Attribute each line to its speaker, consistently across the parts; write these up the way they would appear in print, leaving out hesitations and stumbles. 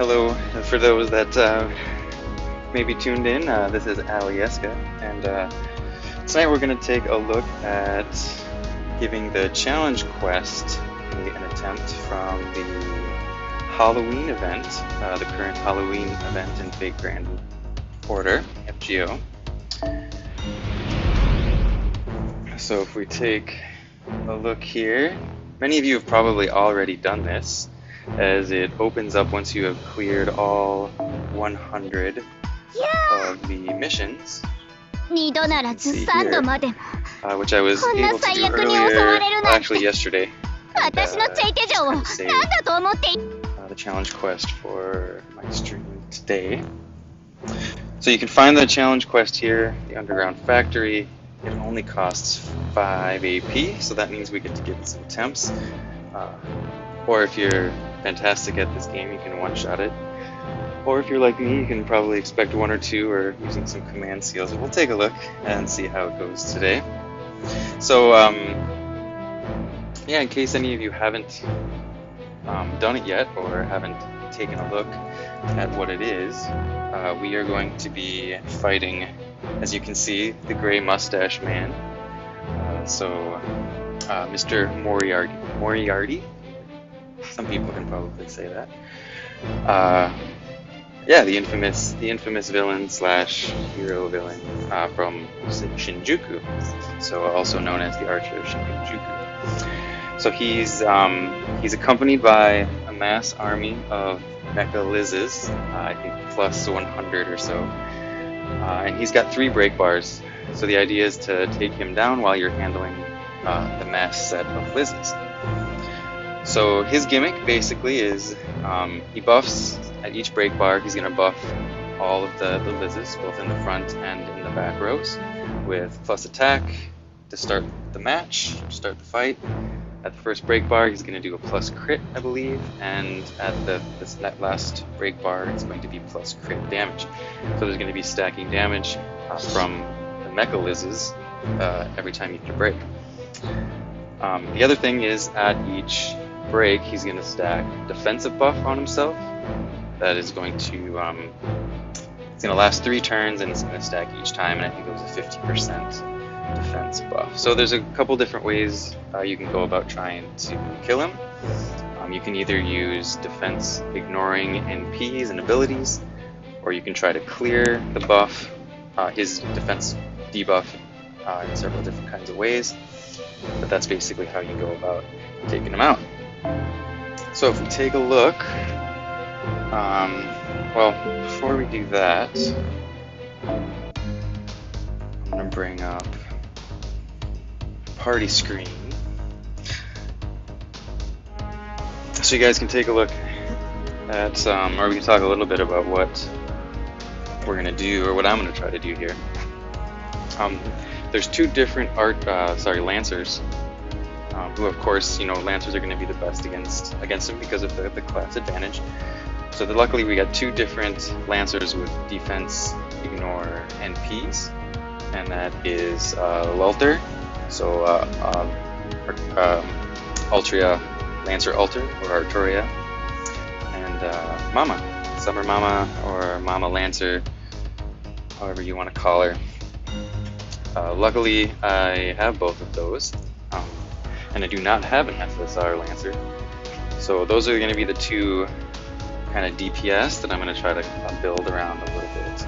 Speaker 1: Hello, for those that maybe tuned in, this is Alieska, and tonight we're going to take a look at giving the challenge quest an attempt from the Halloween event, the current Halloween event in Fate Grand Order, FGO. So if we take a look here, many of you have probably already done this, as it opens up once you have cleared all 100 of the missions. See here, which I was able to do earlier, actually yesterday. And, the challenge quest for my stream today. So you can find the challenge quest here, the Underground Factory. It only costs 5 AP, so that means we get to give it some attempts. Or if you're fantastic at this game, you can one-shot it. Or if you're like me, you can probably expect 1 or 2 or using some command seals. We'll take a look and see how it goes today. So, yeah, in case any of you haven't done it yet or haven't taken a look at what it is, we are going to be fighting, as you can see, the gray mustache man. Mr. Moriarty. Some people can probably say that. Yeah, the infamous villain slash hero villain from Shinjuku, so also known as the Archer of Shinjuku. So he's accompanied by a mass army of mecha Lizzes, I think plus 100 or so, and he's got 3 break bars. So the idea is to take him down while you're handling the mass set of Lizzes. So his gimmick basically is he buffs at each break bar. He's going to buff all of the Lizzes, both in the front and in the back rows, with plus attack to start the match, to start the fight. At the first break bar, he's going to do a plus crit, I believe, and at that last break bar, it's going to be plus crit damage. So there's going to be stacking damage from the mecha Lizzes every time you hit a break. The other thing is, at each break, he's going to stack defensive buff on himself. That is going to it's going to last 3 turns, and it's going to stack each time, and I think it was a 50% defense buff. So there's a couple different ways you can go about trying to kill him. You can either use defense ignoring NPs and abilities, or you can try to clear the buff, his defense debuff, in several different kinds of ways. But that's basically how you go about taking him out. So if we take a look, well, before we do that, I'm going to bring up party screen so you guys can take a look at, or we can talk a little bit about what we're going to do, or what I'm going to try to do here. There's 2 different Lancers, who of course, Lancers are going to be the best against them because of the class advantage. So luckily we got 2 different Lancers with defense ignore NPs, and that is Lulter, so Altria, Lancer Alter, or Arturia, and Mama, Summer Mama, or Mama Lancer, however you want to call her. Luckily I have both of those, and I do not have an FSR Lancer. So those are going to be the 2 kind of DPS that I'm going to try to build around a little bit.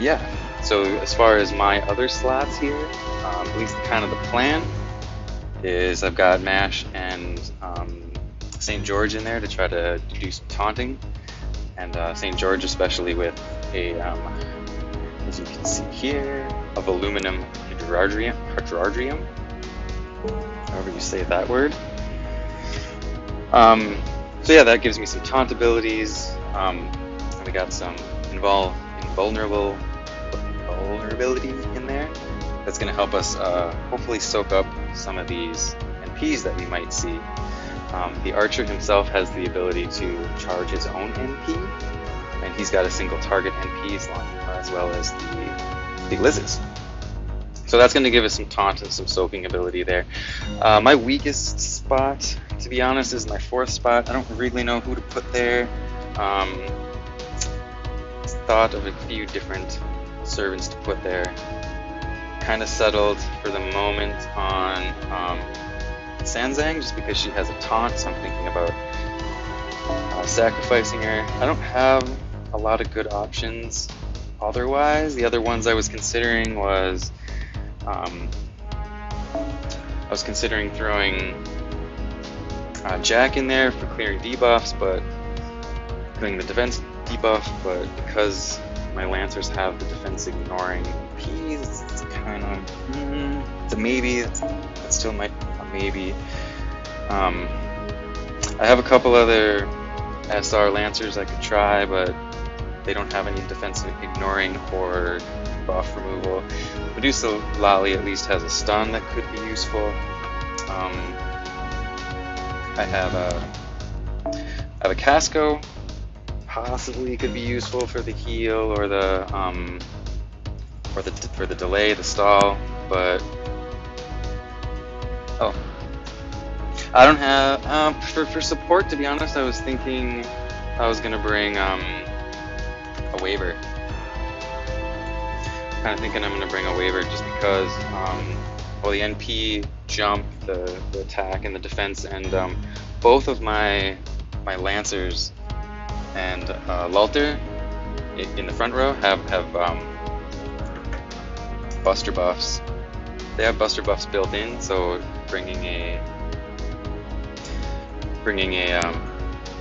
Speaker 1: Yeah, so as far as my other slots here, at least kind of the plan is I've got MASH and St. George in there to try to do some taunting, and St. George especially with a, as you can see here, of aluminum hydrargium, however you say that word. So yeah, that gives me some taunt abilities. We got some invulnerability in there. That's going to help us hopefully soak up some of these NPs that we might see. The Archer himself has the ability to charge his own NP, and he's got a single target NP as well as the Lizzes. So that's going to give us some taunt and some soaking ability there. My weakest spot, to be honest, is my 4th spot. I don't really know who to put there. Thought of a few different servants to put there. Kind of settled for the moment on Sanzang, just because she has a taunt, so I'm thinking about sacrificing her. I don't have a lot of good options otherwise. The other ones I was considering was throwing Jack in there for clearing debuffs, but clearing the defense debuff, but because my Lancers have the defense ignoring P's, it's kind of it's a maybe. That still might a maybe. I have a couple other SR Lancers I could try, but they don't have any defense ignoring or buff removal. Medusa Lali at least has a stun that could be useful. I have a Casco, possibly could be useful for the heal or the for the delay, the stall, but I don't have for support. To be honest, I was thinking I was gonna bring a waiver. Kind of thinking I'm gonna bring a waiver just because well, the NP jump, the attack, and the defense, and both of my Lancers and Lulter in the front row have Buster buffs. They have Buster buffs built in, so bringing a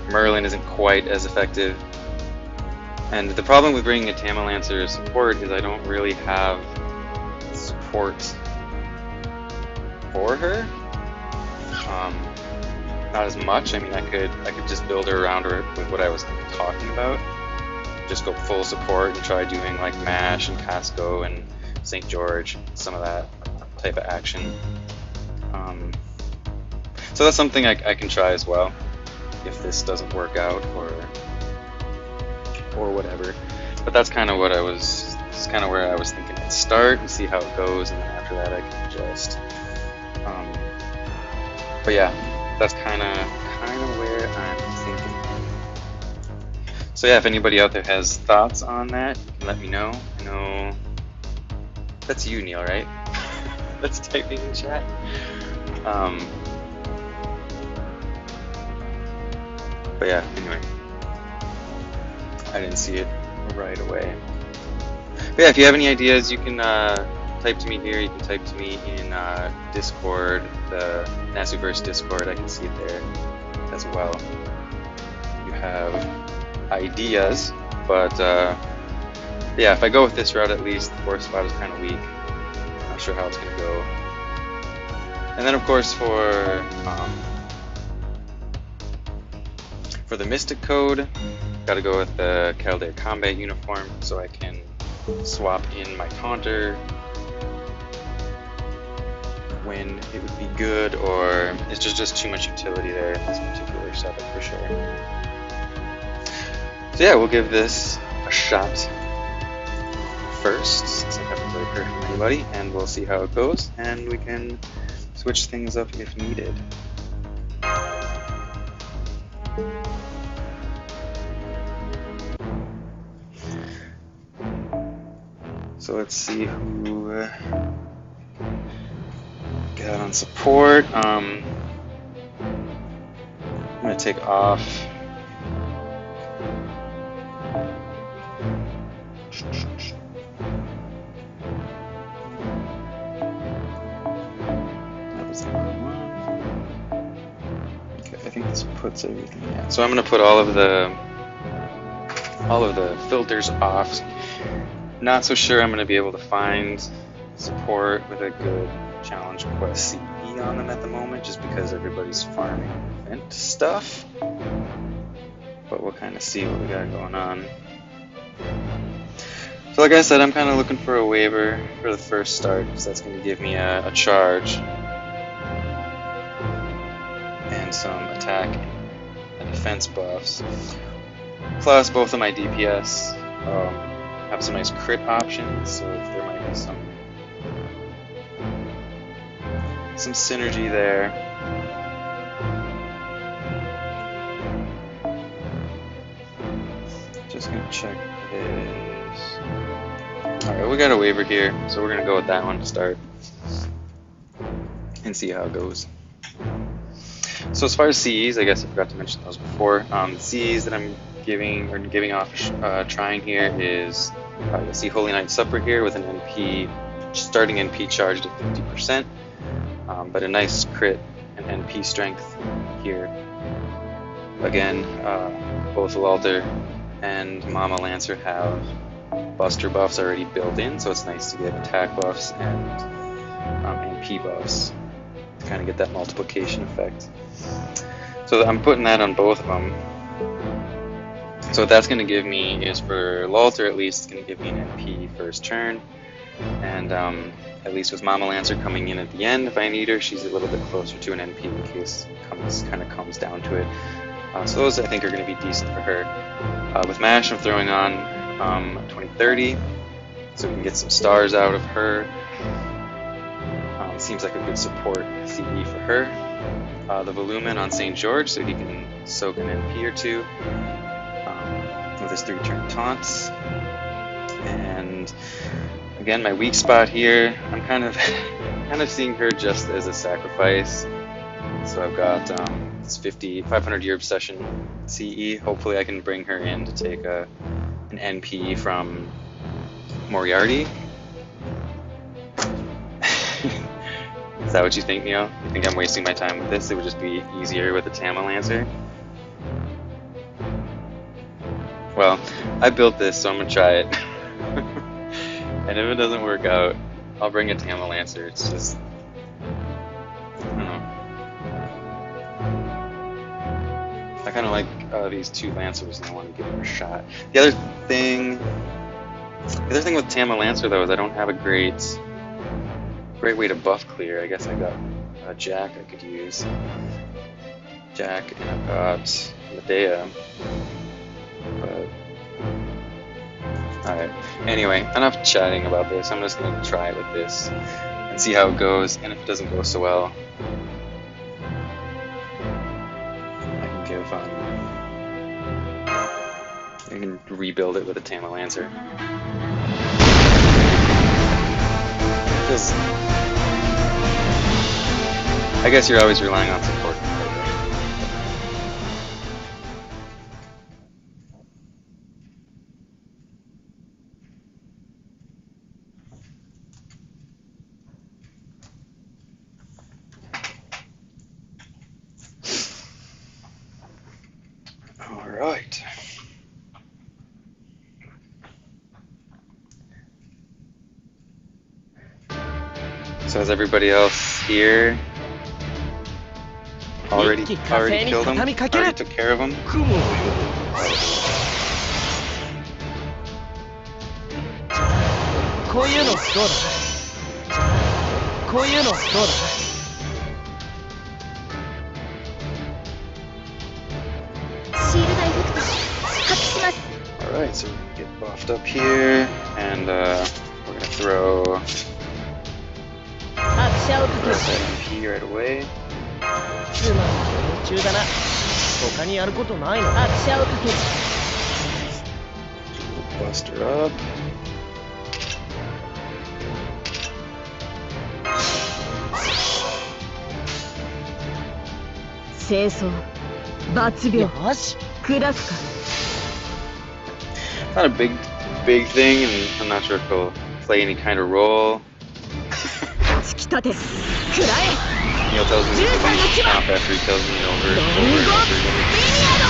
Speaker 1: Merlin isn't quite as effective. And the problem with bringing a Tamalancer as support is I don't really have support for her. Not as much. I mean, I could just build her around her with what I was talking about. Just go full support and try doing like Mash and Casco and St. George, some of that type of action. So that's something I can try as well if this doesn't work out or whatever. But that's kind of what I was. This is kind of where I was thinking I'd start and see how it goes, and then after that I can adjust. But yeah, that's kind of where I'm thinking. So yeah, if anybody out there has thoughts on that, you can let me know. I know that's you, Neil, right? That's typing in chat. But yeah, anyway, I didn't see it right away. But yeah, if you have any ideas, you can type to me here. You can type to me in Discord, the Nasuverse Discord. I can see it there as well. You have ideas, but yeah, if I go with this route, at least the 4th spot is kind of weak. Not sure how it's gonna go. And then of course for the Mystic Code, gotta go with the Caldare Combat uniform so I can swap in my Taunter when it would be good, or it's just too much utility there in this particular setup for sure. So yeah, we'll give this a shot first, since I haven't really heard from anybody, and we'll see how it goes, and we can switch things up if needed. So let's see who got on support. I'm gonna take off that was the wrong one. Okay, I think this puts everything in. So I'm gonna put all of the filters off. Not so sure I'm going to be able to find support with a good challenge quest CE on them at the moment, just because everybody's farming event stuff. But we'll kind of see what we got going on. So like I said, I'm kind of looking for a waiver for the first start, because that's going to give me a charge and some attack and defense buffs. Plus both of my DPS have some nice crit options, so if there might be some some synergy there. Just gonna check this. Alright, we got a waiver here, so we're gonna go with that one to start and see how it goes. So as far as CEs, I guess I forgot to mention those before. The CEs that I'm giving off trying here is you'll see Holy Night Supper here with an NP, starting NP charged at 50%, but a nice crit and NP strength here. Again, both Lalter and Mama Lancer have Buster buffs already built in, so it's nice to get attack buffs and NP buffs to kind of get that multiplication effect. So I'm putting that on both of them. So what that's going to give me is, for Lalter at least, it's going to give me an NP first turn, and at least with Mama Lancer coming in at the end, if I need her, she's a little bit closer to an NP in case it kind of comes down to it. So those I think are going to be decent for her. With Mash, I'm throwing on 2030, so we can get some stars out of her. Seems like a good support CE for her. The Volumen on St. George, so he can soak an NP or two with his 3-turn taunts. And again, my weak spot here, I'm kind of seeing her just as a sacrifice. So I've got this 500 year obsession CE. Hopefully I can bring her in to take an NP from Moriarty. Is that what you think, Neo? You think I'm wasting my time with this? It would just be easier with a Tama Lancer? Well, I built this, so I'm gonna try it. And if it doesn't work out, I'll bring a Tama Lancer. It's just, I don't know. I kind of like these two Lancers, and I want to give them a shot. The other thing with Tama Lancer though is I don't have a great way to buff clear. I guess I got Jack I could use. Jack, and I've got Medea. But alright. Anyway, enough chatting about this. I'm just gonna try it with this and see how it goes. And if it doesn't go so well, I can rebuild it with a Tama Lancer. Because I guess you're always relying on support. All right. So is everybody else here? Already killed him? Already took care of him? Alright, so we get buffed up here, and we're gonna throw MP right away. Bust her up. Not a big thing, and I'm not sure if he'll play any kind of role. Neil tells me he's a weak comp after he tells me over and over and over again.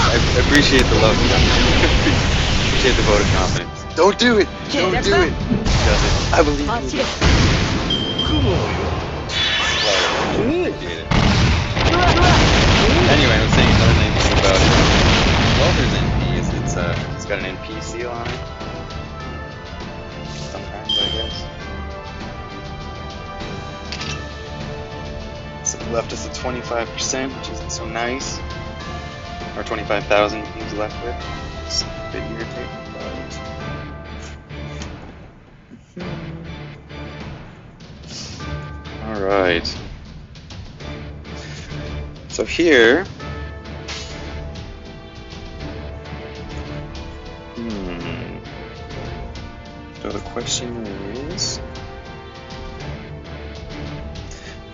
Speaker 1: I appreciate the love. Appreciate the vote of confidence. Don't do it! Don't do it! He does it. I believe in you. Appreciate it. Anyway, I was saying another thing about Walter's NP is it's got an NP seal on it. Sometimes, I guess. So it left us at 25%, which isn't so nice. Or 25,000 he's left with. It's a bit irritating, but... Alright. So here, so the question is,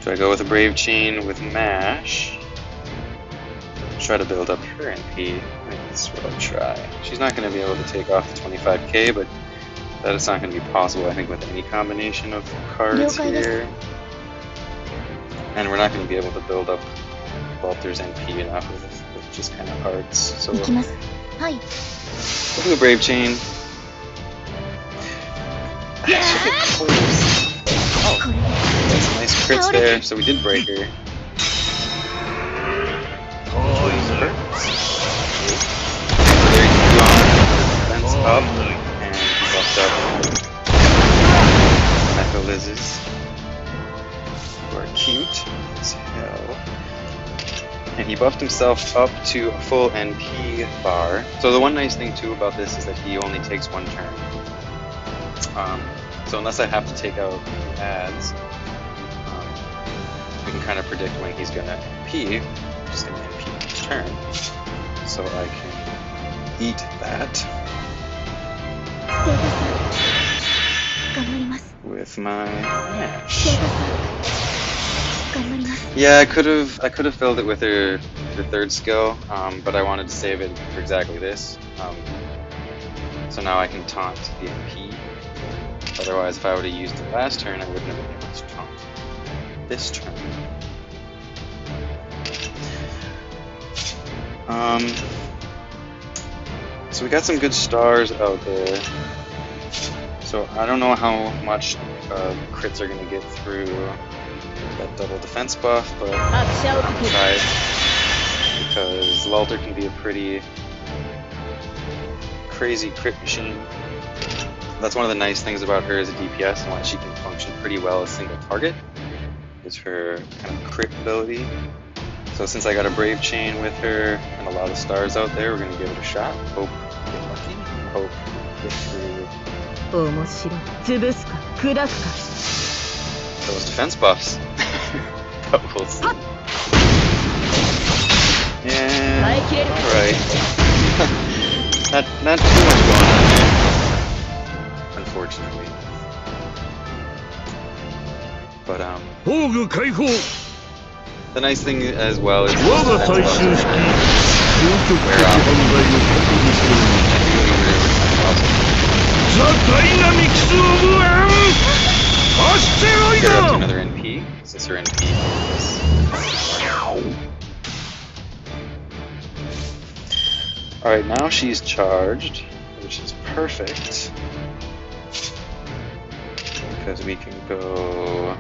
Speaker 1: do I go with a Brave Chain with Mash? Try to build up her NP. I think that's what I'll try. She's not going to be able to take off the 25k, but that is not going to be possible, I think, with any combination of cards here. And we're not going to be able to build up Walter's NP enough with just kind of hearts. So we'll do a Brave Chain. She'll get close. Oh, that's some nice crits there. So we did break her. Defense up, and he buffed up Mecha Lizzes, who are cute as hell. And he buffed himself up to a full NP bar. So the one nice thing too about this is that he only takes one turn. So unless I have to take out ads, we can kind of predict when he's gonna NP. Just gonna NP each turn, so I can eat that with my mash. Yeah, I could have filled it with her third skill, but I wanted to save it for exactly this. So now I can taunt the MP. Otherwise, if I would have used it last turn, I wouldn't have been able to taunt this turn. So we got some good stars out there. So I don't know how much crits are going to get through that double defense buff, but I'm going to try it because Lalter can be a pretty crazy crit machine. That's one of the nice things about her as a DPS, and why she can function pretty well as single target, is her kind of crit ability. So since I got a Brave Chain with her and a lot of stars out there, we're going to give it a shot. Hope we get lucky. Hope we get through those defense buffs. But we'll see. Yeah, alright. not too much going on there, unfortunately. But the nice thing as well is get up to another NP. Is this her NP? Alright, now she's charged, which is perfect. Because we can go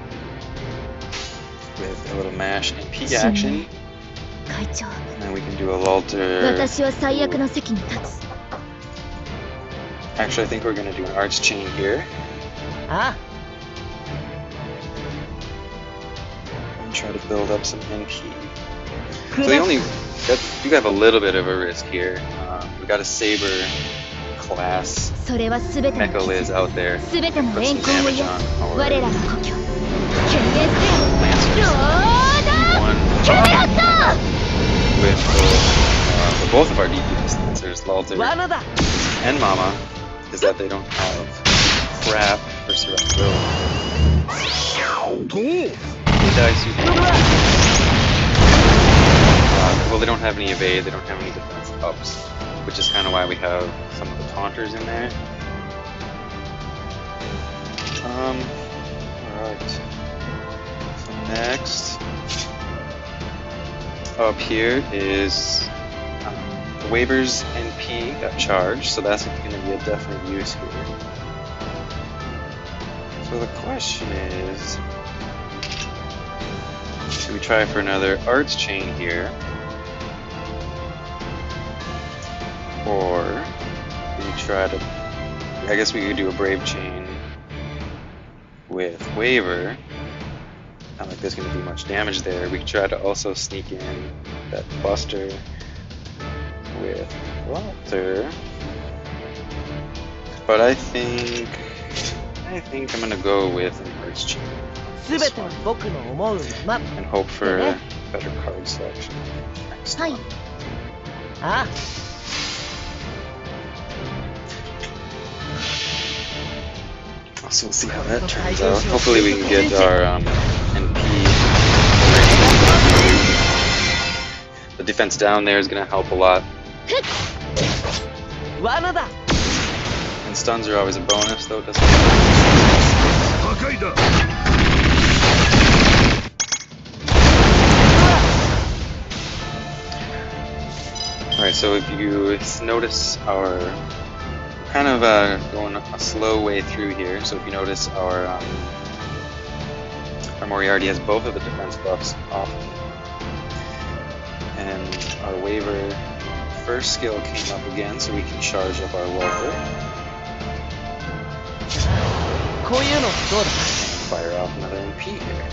Speaker 1: with a little mash NP action. And then we can do a Lalter. Actually, I think we're going to do an Arts Chain here. And try to build up some NP. So you have a little bit of a risk here. We got a Saber class Mecha Liz out there. Put some damage on our Lancers. With both of our DPS Lancers, Lalter and Mama, is that they don't have crap for survival. Well, they don't have any evade, they don't have any defense ups, which is kind of why we have some of the taunters in there. Alright. So next, up here is Waver's NP got charged, so that's going to be a definite use here. So the question is, should we try for another Arts Chain here? Or do we try to, I guess we could do a Brave Chain with Waver. Not like there's going to be much damage there. We could try to also sneak in that Buster with Walter. But I think I'm going to go with an Arts Chain, this one and hope for better card selection next one. So we'll see how that turns out. Hopefully we can get our NP. The defense down there is going to help a lot. And stuns are always a bonus, though, doesn't it? Alright, so if you notice our kind of going a slow way through here. So if you notice our Moriarty has both of the defense buffs off, and our waiver first skill came up again, so we can charge up our Walker. Fire off another MP here.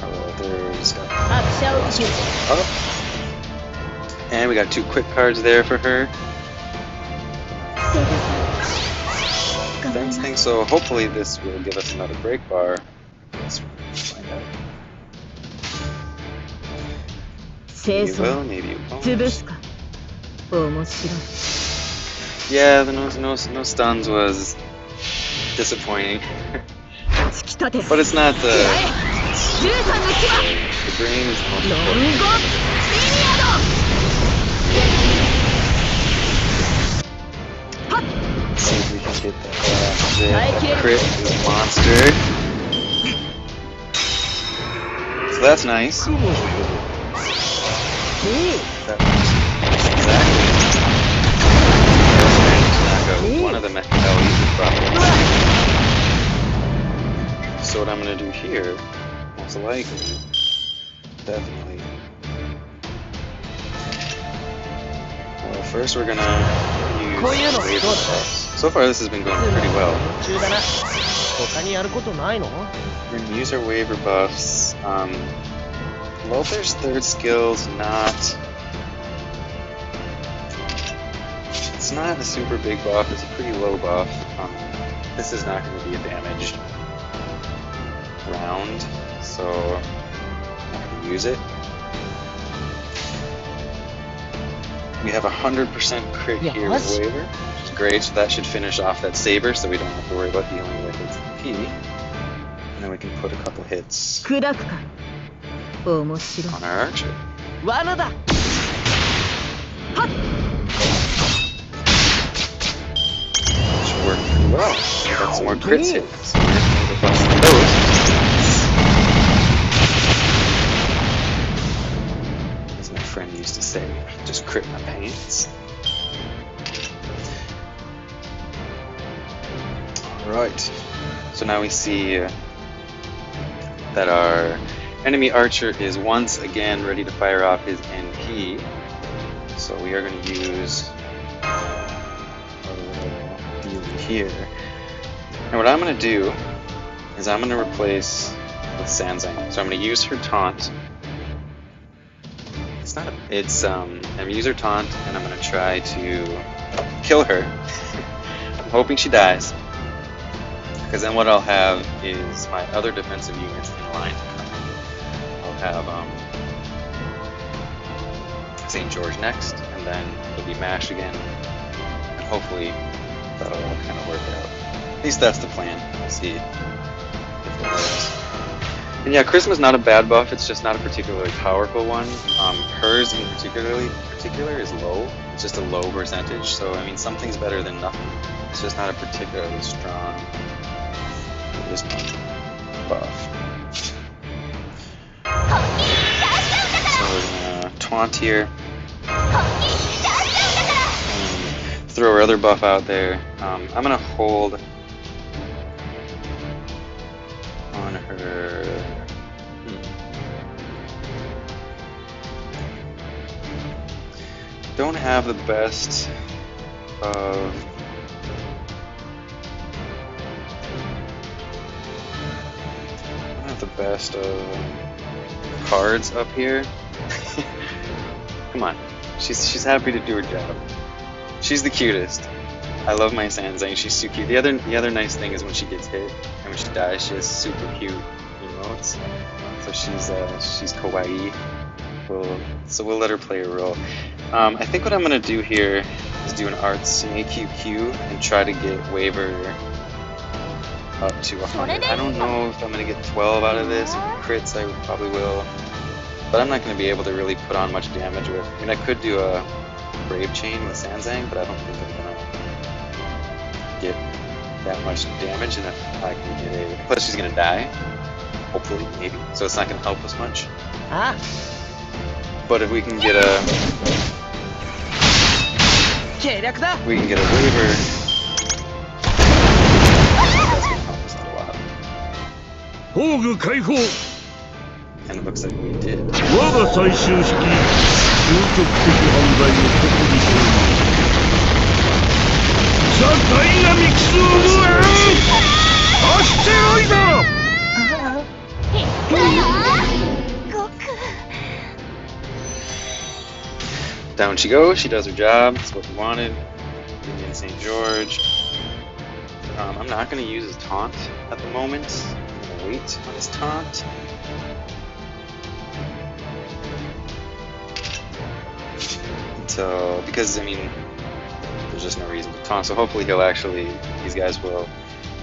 Speaker 1: Our Walker's got up. And we got 2 quick cards there for her. Defense thing, so hopefully this will give us another break bar. Let's find out. Maybe it will, maybe it won't. Yeah, the no stuns was disappointing. But it's not the brain is the most important. Let's see if we can get that crit this monster. So that's nice. That works exactly. One of the Mechatelis is so what I'm going to do here, most likely, definitely. Well, first we're going to use waiver buffs. So far this has been going pretty well. We're going to use our waiver buffs. Walter's third skill's not... It's not a super big buff, it's a pretty low buff. This is not going to be a damaged round, so I'm not going to use it. We have 100% crit here with waiver, which is great, so that should finish off that saber, so we don't have to worry about dealing with its P. And then we can put a couple hits on our archer. Should work pretty well. We got some more crits hit, so we're going to bust those. As my friend used to say, just crit my pants. Alright, so now we see that our enemy archer is once again ready to fire off his NP. So we are going to use a dealer here. And what I'm going to do is I'm going to replace with Sanzang. So I'm going to use her taunt. It's not a, it's I'm going to use her taunt and I'm going to try to kill her. I'm hoping she dies. Because then what I'll have is my other defensive units in line to come in. I'll have St. George next, and then it'll be MASH again, and hopefully that'll all kind of work out. At least that's the plan. We'll see if it works. And yeah, Charisma's not a bad buff, it's just not a particularly powerful one. Hers in particular is low. It's just a low percentage, so I mean something's better than nothing. It's just not a particularly strong buff. So we're gonna taunt here. And throw our other buff out there. I'm gonna hold on her. Don't have the best of. The best of cards up here. Come on, she's happy to do her job. She's the cutest. I love my Sanzang. She's so cute. The other nice thing is when she gets hit and when she dies, she has super cute emotes. So she's kawaii. So we'll let her play a role. I think what I'm gonna do here is do an arts AQQ and try to get Waver up to 100. I don't know if I'm gonna get 12 out of this. If crits, I probably will. But I'm not gonna be able to really put on much damage with. I mean, I could do a Brave Chain with Sanzang, but I don't think I'm gonna get that much damage. And if I can get a, plus she's gonna die. Hopefully, maybe. So it's not gonna help us much. But if we can get a Waver, that's gonna help us out a lot. And it looks like we did. Down she goes, she does her job, that's what we wanted. Union St. George. I'm not going to use his taunt at the moment. I'm going to wait on his taunt. Until, because I mean, there's just no reason to taunt, so hopefully these guys will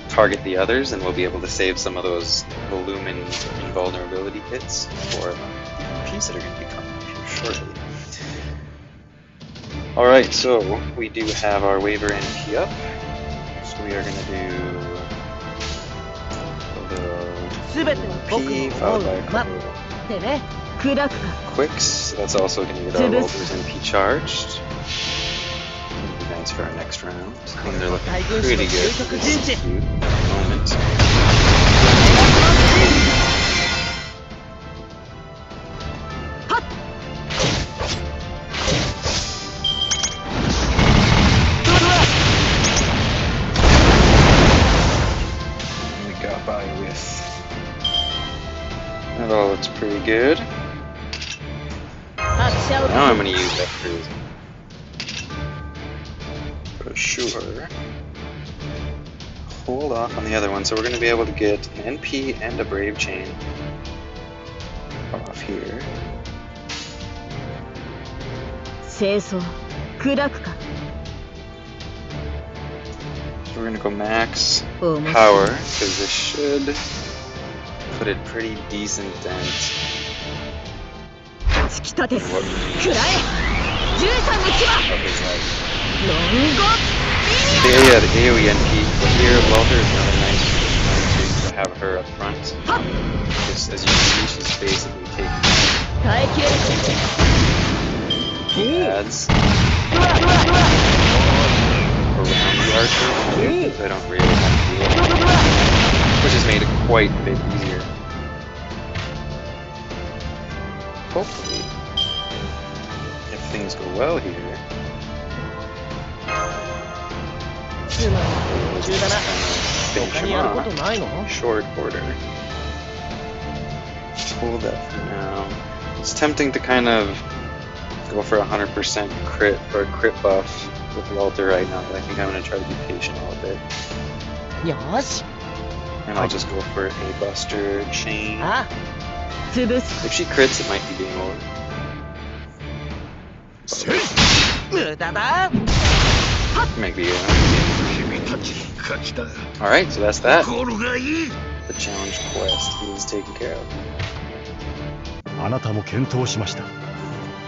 Speaker 1: target the others and we'll be able to save some of those Lumen invulnerability hits for PvPs that are going to be coming here shortly. Alright, so we do have our Waver NP up, so we are going to do a little P followed by a couple quicks. That's also going to get our Walter's NP charged. It'll be nice for our next round, and they're looking pretty good for this cute moment. That all looks pretty good. Now I'm going to use that cruise for sure. Hold off on the other one, so we're going to be able to get an NP and a Brave Chain off here. So we're going to go max power, because this should put it pretty decent dent. What we need of his life. The AoE NP here, Walter is really nice to have her up front. Just as you can see, she's basically taking ads around the archer, so I don't really have to do it, which has made it quite a bit easier. Hopefully, if things go well here, we'll just finish him off short order. Hold that for now. It's tempting to kind of go for 100% crit or crit buff with Walter right now, but I think I'm going to try to be patient a little bit. And I'll just go for a Buster Chain. If she crits, it might be game over. Maybe, Alright, so that's that. The challenge quest is taken care of.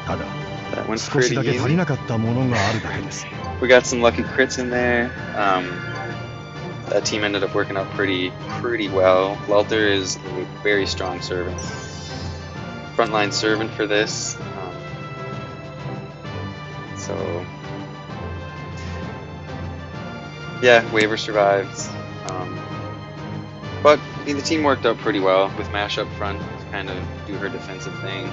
Speaker 1: That went pretty easy. We got some lucky crits in there. That team ended up working out pretty well. Walter is a very strong servant. Frontline servant for this. So yeah, Waver survived. But I mean, the team worked out pretty well with Mash up front to kind of do her defensive thing.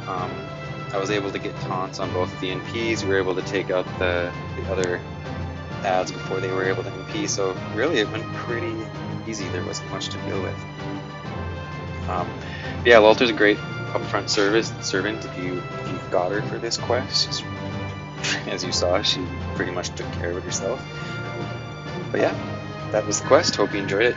Speaker 1: I was able to get taunts on both of the NPs. We were able to take out the other ads before they were able to NP, so really it went pretty easy. There wasn't much to deal with. Yeah, Walter's a great upfront servant if you got her for this quest. As you saw, she pretty much took care of it herself. But yeah, that was the quest. Hope you enjoyed it.